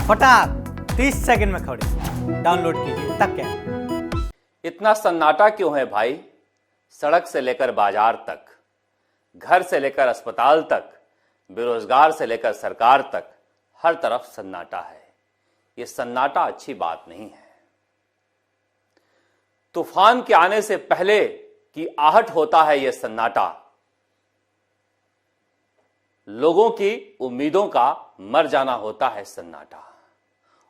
फटाक 30 सेकंड में खबरें डाउनलोड कीजिए। तक क्या इतना सन्नाटा क्यों है भाई? सड़क से लेकर बाजार तक, घर से लेकर अस्पताल तक, बेरोजगार से लेकर सरकार तक, हर तरफ सन्नाटा है। यह सन्नाटा अच्छी बात नहीं है। तूफान के आने से पहले की आहट होता है यह सन्नाटा। लोगों की उम्मीदों का मर जाना होता है सन्नाटा।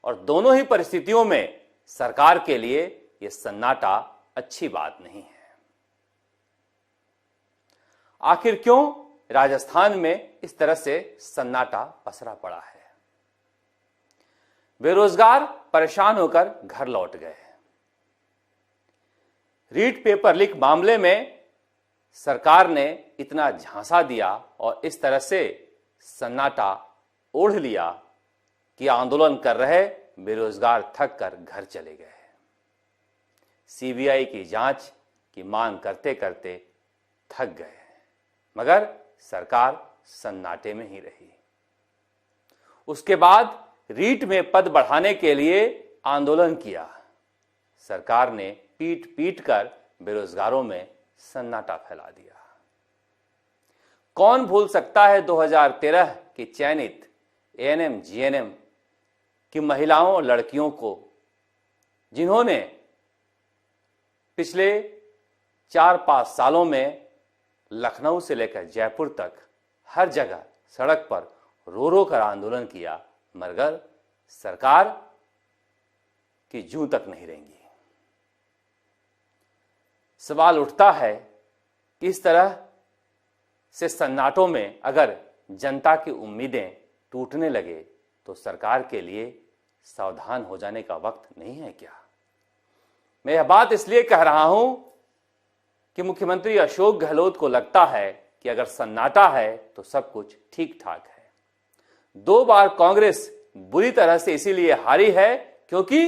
और दोनों ही परिस्थितियों में सरकार के लिए यह सन्नाटा अच्छी बात नहीं है। आखिर क्यों राजस्थान में इस तरह से सन्नाटा पसरा पड़ा है? बेरोजगार परेशान होकर घर लौट गए। रीट पेपर लीक मामले में सरकार ने इतना झांसा दिया और इस तरह से सन्नाटा ओढ़ लिया कि आंदोलन कर रहे बेरोजगार थक कर घर चले गए। सीबीआई की जांच की मांग करते करते थक गए, मगर सरकार सन्नाटे में ही रही। उसके बाद रीट में पद बढ़ाने के लिए आंदोलन किया। सरकार ने पीट पीट कर बेरोजगारों में सन्नाटा फैला दिया। कौन भूल सकता है 2013 की चयनित एएनएम जीएनएम की महिलाओं और लड़कियों को, जिन्होंने पिछले 4-5 सालों में लखनऊ से लेकर जयपुर तक हर जगह सड़क पर रो रो कर आंदोलन किया, मगर सरकार की जूं तक नहीं रहेंगी। सवाल उठता है कि इस तरह से सन्नाटों में अगर जनता की उम्मीदें टूटने लगे तो सरकार के लिए सावधान हो जाने का वक्त नहीं है क्या? मैं यह बात इसलिए कह रहा हूं कि मुख्यमंत्री अशोक गहलोत को लगता है कि अगर सन्नाटा है तो सब कुछ ठीक ठाक है। 2 बार कांग्रेस बुरी तरह से इसीलिए हारी है क्योंकि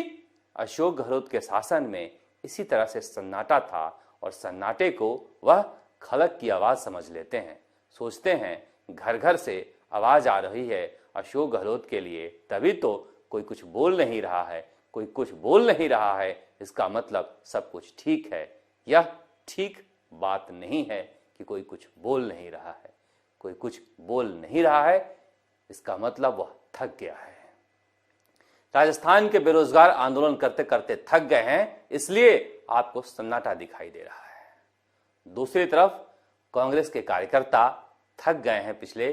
अशोक गहलोत के शासन में इसी तरह से सन्नाटा था और सन्नाटे को वह खलक की आवाज समझ लेते हैं। सोचते हैं घर घर से आवाज आ रही है अशोक गहलोत के लिए, तभी तो कोई कुछ बोल नहीं रहा है। कोई कुछ बोल नहीं रहा है, इसका मतलब सब कुछ ठीक है। यह ठीक बात नहीं है कि कोई कुछ बोल नहीं रहा है। कोई कुछ बोल नहीं रहा है, इसका मतलब वह थक गया है। राजस्थान के बेरोजगार आंदोलन करते करते थक गए हैं, इसलिए आपको सन्नाटा दिखाई दे रहा है। दूसरी तरफ कांग्रेस के कार्यकर्ता थक गए हैं पिछले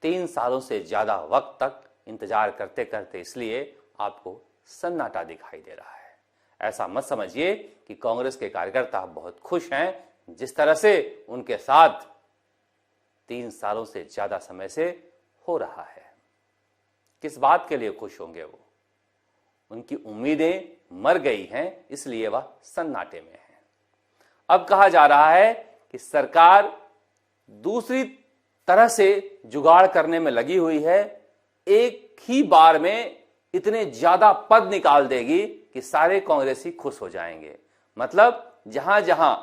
3 सालों से ज्यादा वक्त तक इंतजार करते करते, इसलिए आपको सन्नाटा दिखाई दे रहा है। ऐसा मत समझिए कि कांग्रेस के कार्यकर्ता बहुत खुश हैं। जिस तरह से उनके साथ 3 सालों से ज्यादा समय से हो रहा है, किस बात के लिए खुश होंगे वो? उनकी उम्मीदें मर गई हैं, इसलिए वह सन्नाटे में है। अब कहा जा रहा है कि सरकार दूसरी तरह से जुगाड़ करने में लगी हुई है। एक ही बार में इतने ज्यादा पद निकाल देगी कि सारे कांग्रेसी खुश हो जाएंगे। मतलब जहां जहां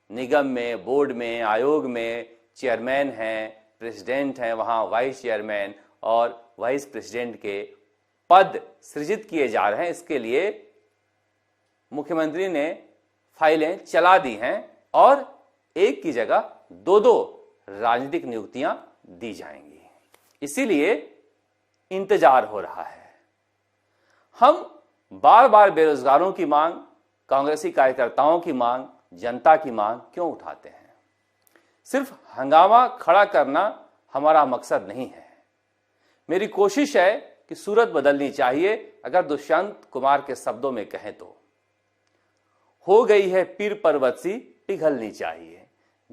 निगम में, बोर्ड में, आयोग में चेयरमैन हैं, प्रेसिडेंट हैं, वहां वाइस चेयरमैन और वाइस प्रेसिडेंट के पद सृजित किए जा रहे हैं। इसके लिए मुख्यमंत्री ने फाइलें चला दी हैं और एक की जगह 2-2 राजनीतिक नियुक्तियां दी जाएंगी। इसीलिए इंतजार हो रहा है। हम बार बार बेरोजगारों की मांग, कांग्रेसी कार्यकर्ताओं की मांग, जनता की मांग क्यों उठाते हैं? सिर्फ हंगामा खड़ा करना हमारा मकसद नहीं है। मेरी कोशिश है कि सूरत बदलनी चाहिए। अगर दुष्यंत कुमार के शब्दों में कहें तो हो गई है पीर पर्वत सी पिघलनी चाहिए।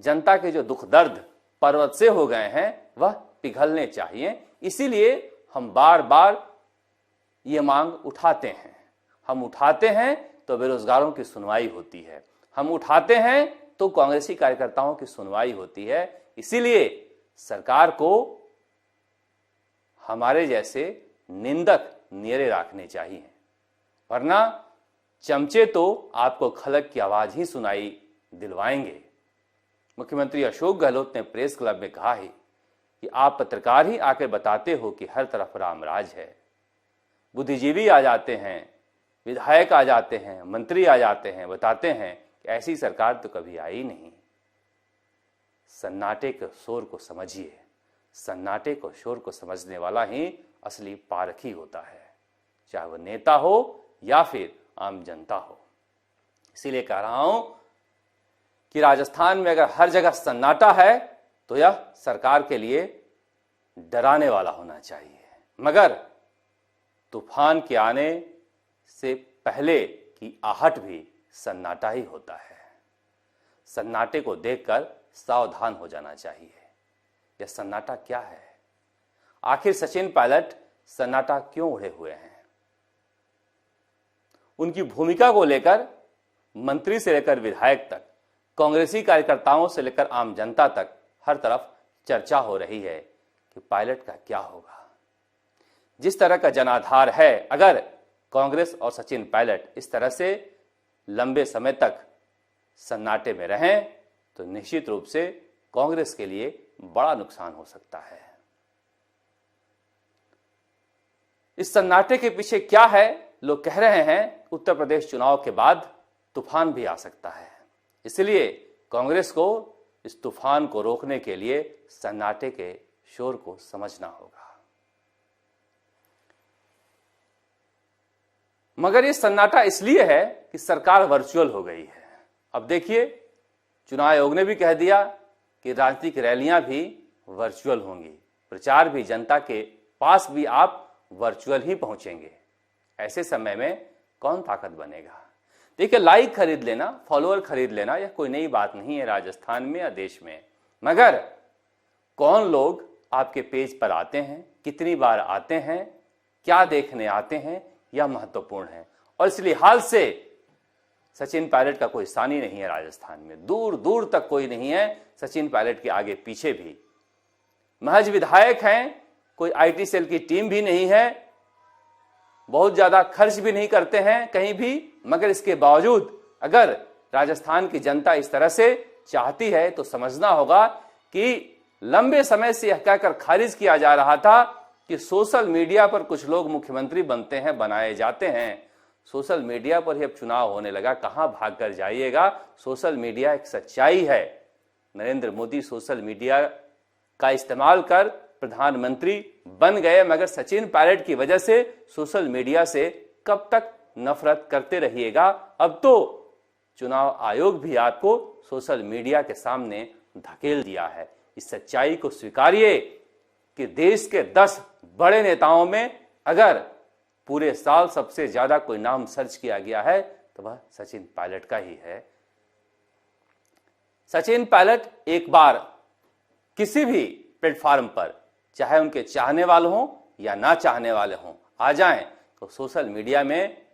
जनता के जो दुख दर्द पर्वत से हो गए हैं वह पिघलने चाहिए। इसीलिए हम बार बार ये मांग उठाते हैं। हम उठाते हैं तो बेरोजगारों की सुनवाई होती है। हम उठाते हैं तो कांग्रेसी कार्यकर्ताओं की सुनवाई होती है। इसीलिए सरकार को हमारे जैसे निंदक नियरे रखने चाहिए, वरना चमचे तो आपको खलक की आवाज ही सुनाई दिलवाएंगे। मुख्यमंत्री अशोक गहलोत ने प्रेस क्लब में कहा है कि आप पत्रकार ही आकर बताते हो कि हर तरफ राम राज है। बुद्धिजीवी आ जाते हैं, विधायक आ जाते हैं, मंत्री आ जाते हैं, बताते हैं कि ऐसी सरकार तो कभी आई नहीं। सन्नाटे के शोर को समझिए, सन्नाटे को शोर को समझने वाला ही असली पारखी होता है, चाहे वह नेता हो या फिर आम जनता हो। इसीलिए कह रहा हूं कि राजस्थान में अगर हर जगह सन्नाटा है तो यह सरकार के लिए डराने वाला होना चाहिए, मगर तूफान के आने से पहले की आहट भी सन्नाटा ही होता है। सन्नाटे को देखकर सावधान हो जाना चाहिए। यह सन्नाटा क्या है? आखिर सचिन पायलट सन्नाटा क्यों ओढ़े हुए हैं? उनकी भूमिका को लेकर मंत्री से लेकर विधायक तक, कांग्रेसी कार्यकर्ताओं से लेकर आम जनता तक हर तरफ चर्चा हो रही है कि पायलट का क्या होगा। जिस तरह का जनाधार है, अगर कांग्रेस और सचिन पायलट इस तरह से लंबे समय तक सन्नाटे में रहें तो निश्चित रूप से कांग्रेस के लिए बड़ा नुकसान हो सकता है। इस सन्नाटे के पीछे क्या है? लोग कह रहे हैं उत्तर प्रदेश चुनाव के बाद तूफान भी आ सकता है, इसलिए कांग्रेस को इस तूफान को रोकने के लिए सन्नाटे के शोर को समझना होगा। मगर ये सन्नाटा इसलिए है कि सरकार वर्चुअल हो गई है। अब देखिए, चुनाव आयोग ने भी कह दिया कि राजनीतिक रैलियां भी वर्चुअल होंगी, प्रचार भी जनता के पास भी आप वर्चुअल ही पहुंचेंगे। ऐसे समय में कौन ताकत बनेगा? देखिए, लाइक खरीद लेना, फॉलोअर खरीद लेना यह कोई नई बात नहीं है राजस्थान में या देश में, मगर कौन लोग आपके पेज पर आते हैं, कितनी बार आते हैं, क्या देखने आते हैं, यह महत्वपूर्ण है। और इस लिहाज से सचिन पायलट का कोई सानी नहीं है राजस्थान में, दूर दूर तक कोई नहीं है सचिन पायलट के आगे पीछे भी। महज विधायक हैं, कोई आईटी सेल की टीम भी नहीं है, बहुत ज्यादा खर्च भी नहीं करते हैं कहीं भी, मगर इसके बावजूद अगर राजस्थान की जनता इस तरह से चाहती है तो समझना होगा कि लंबे समय से यह कहकर खारिज किया जा रहा था कि सोशल मीडिया पर कुछ लोग मुख्यमंत्री बनते हैं, बनाए जाते हैं। सोशल मीडिया पर ही अब चुनाव होने लगा, कहां भाग कर जाइएगा। सोशल मीडिया एक सच्चाई है। नरेंद्र मोदी सोशल मीडिया का इस्तेमाल कर प्रधानमंत्री बन गए, मगर सचिन पायलट की वजह से सोशल मीडिया से कब तक नफरत करते रहिएगा। अब तो चुनाव आयोग भी आपको सोशल मीडिया के सामने धकेल दिया है। इस सच्चाई को स्वीकारिए कि देश के 10 बड़े नेताओं में अगर पूरे साल सबसे ज्यादा कोई नाम सर्च किया गया है तो वह सचिन पायलट का ही है। सचिन पायलट एक बार किसी भी प्लेटफॉर्म पर, चाहे उनके चाहने वाले हों या ना चाहने वाले हों, आ जाएं तो सोशल मीडिया में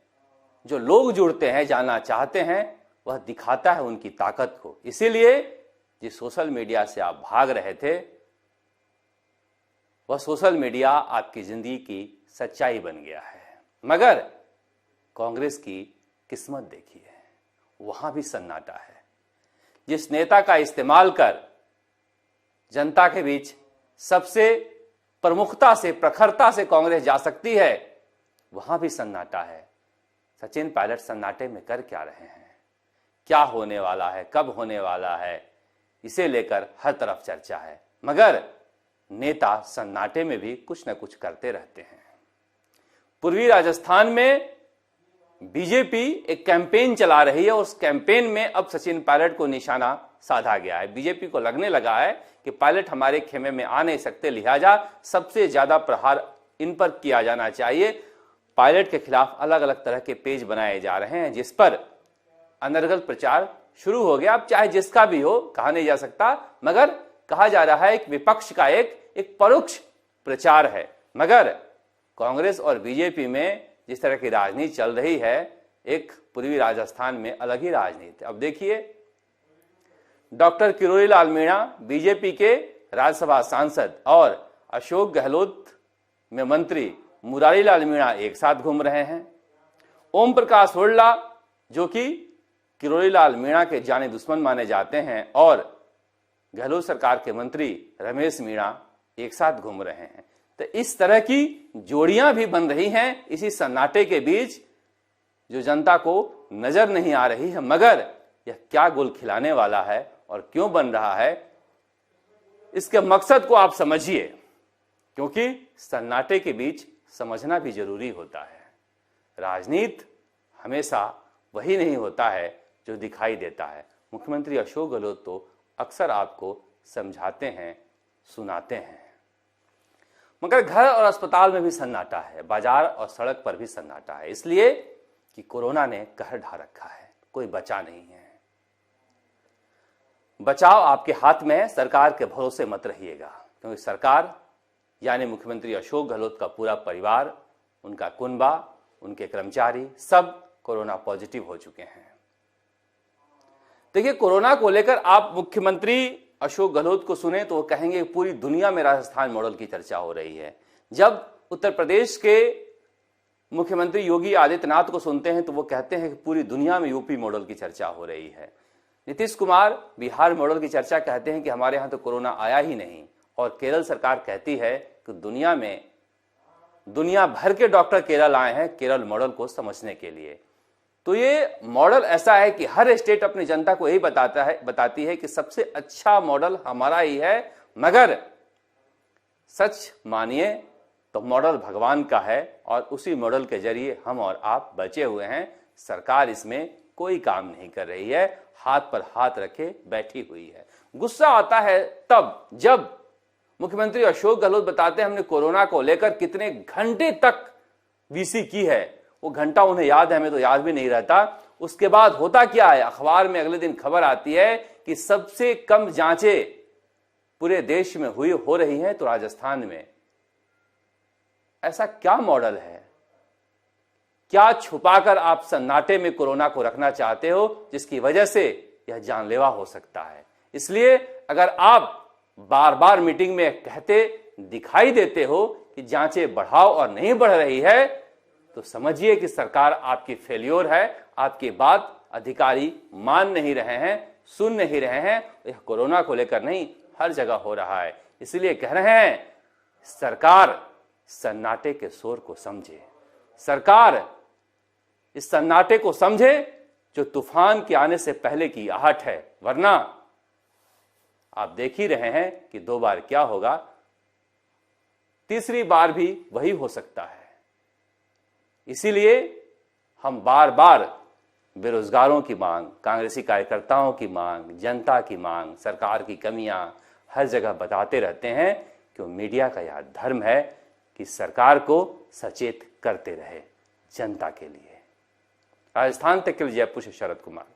जो लोग जुड़ते हैं, जानना चाहते हैं, वह दिखाता है उनकी ताकत को। इसीलिए जिस सोशल मीडिया से आप भाग रहे थे, वह सोशल मीडिया आपकी जिंदगी की सच्चाई बन गया है। मगर कांग्रेस की किस्मत देखिए, वहां भी सन्नाटा है। जिस नेता का इस्तेमाल कर जनता के बीच सबसे प्रमुखता से, प्रखरता से कांग्रेस जा सकती है, वहां भी सन्नाटा है। सचिन पायलट सन्नाटे में कर क्या रहे हैं? क्या होने वाला है, कब होने वाला है, इसे लेकर हर तरफ चर्चा है। मगर नेता सन्नाटे में भी कुछ न कुछ करते रहते हैं। पूर्वी राजस्थान में बीजेपी एक कैंपेन चला रही है, उस कैंपेन में अब सचिन पायलट को निशाना साधा गया है। बीजेपी को लगने लगा है कि पायलट हमारे खेमे में आ नहीं सकते, लिहाजा सबसे ज्यादा प्रहार इन पर किया जाना चाहिए। पायलट के खिलाफ अलग अलग तरह के पेज बनाए जा रहे हैं, जिस पर अनर्गल प्रचार शुरू हो गया। अब चाहे जिसका भी हो, कहा नहीं जा सकता, मगर कहा जा रहा है कि विपक्ष का एक परोक्ष प्रचार है। मगर कांग्रेस और बीजेपी में जिस तरह की राजनीति चल रही है, एक पूर्वी राजस्थान में अलग ही राजनीति। अब देखिए, डॉक्टर किरोड़ी लाल मीणा बीजेपी के राज्यसभा सांसद और अशोक गहलोत में मंत्री मुरारी लाल मीणा एक साथ घूम रहे हैं। ओम प्रकाश हुड्डा, जो कि किरोड़ी लाल मीणा के जाने दुश्मन माने जाते हैं, और गहलोत सरकार के मंत्री रमेश मीणा एक साथ घूम रहे हैं। तो इस तरह की जोड़ियां भी बन रही हैं इसी सन्नाटे के बीच, जो जनता को नजर नहीं आ रही है, मगर यह क्या गुल खिलाने वाला है और क्यों बन रहा है, इसके मकसद को आप समझिए, क्योंकि सन्नाटे के बीच समझना भी जरूरी होता है। राजनीति हमेशा वही नहीं होता है जो दिखाई देता है। मुख्यमंत्री अशोक गहलोत तो अक्सर आपको समझाते हैं, सुनाते हैं, मगर घर और अस्पताल में भी सन्नाटा है, बाजार और सड़क पर भी सन्नाटा है, इसलिए कि कोरोना ने कहर ढा रखा है, कोई बचा नहीं है। बचाव आपके हाथ में है, सरकार के भरोसे मत रहिएगा, क्योंकि सरकार यानी मुख्यमंत्री अशोक गहलोत का पूरा परिवार, उनका कुनबा, उनके कर्मचारी सब कोरोना पॉजिटिव हो चुके हैं। देखिए, कोरोना को लेकर आप मुख्यमंत्री अशोक गहलोत को सुने तो वो कहेंगे पूरी दुनिया में राजस्थान मॉडल की चर्चा हो रही है। जब उत्तर प्रदेश के मुख्यमंत्री योगी आदित्यनाथ को सुनते हैं तो वो कहते हैं कि पूरी दुनिया में यूपी मॉडल की चर्चा हो रही है। नीतीश कुमार बिहार मॉडल की चर्चा कहते हैं कि हमारे यहां तो कोरोना आया ही नहीं, और केरल सरकार कहती है कि दुनिया भर के डॉक्टर केरल आए हैं केरल मॉडल को समझने के लिए। तो ये मॉडल ऐसा है कि हर स्टेट अपनी जनता को यही बताती है कि सबसे अच्छा मॉडल हमारा ही है, मगर सच मानिए तो मॉडल भगवान का है और उसी मॉडल के जरिए हम और आप बचे हुए हैं। सरकार इसमें कोई काम नहीं कर रही है, हाथ पर हाथ रखे बैठी हुई है। गुस्सा आता है तब जब मुख्यमंत्री अशोक गहलोत बताते हैं हमने कोरोना को लेकर कितने घंटे तक वीसी की है। वो घंटा उन्हें याद है, हमें तो याद भी नहीं रहता। उसके बाद होता क्या है, अखबार में अगले दिन खबर आती है कि सबसे कम जांचें पूरे देश में हो रही हैं तो राजस्थान में। ऐसा क्या मॉडल है, क्या छुपाकर आप सन्नाटे में कोरोना को रखना चाहते हो जिसकी वजह से यह जानलेवा हो सकता है। इसलिए अगर आप बार बार मीटिंग में कहते दिखाई देते हो कि जांचें बढ़ाओ और नहीं बढ़ रही है, तो समझिए कि सरकार आपकी फेल्योर है, आपकी बात अधिकारी मान नहीं रहे हैं, सुन नहीं रहे हैं। यह कोरोना को लेकर नहीं, हर जगह हो रहा है। इसलिए कह रहे हैं सरकार सन्नाटे के शोर को समझे, सरकार इस सन्नाटे को समझे जो तूफान के आने से पहले की आहट है। वरना आप देख ही रहे हैं कि 2 बार क्या होगा, तीसरी बार भी वही हो सकता है। इसीलिए हम बार बार बेरोजगारों की मांग, कांग्रेसी कार्यकर्ताओं की मांग, जनता की मांग, सरकार की कमियां हर जगह बताते रहते हैं, क्यों मीडिया का यह धर्म है कि सरकार को सचेत करते रहे जनता के लिए। राजस्थान तक के लिए जयपुर से शरद कुमार।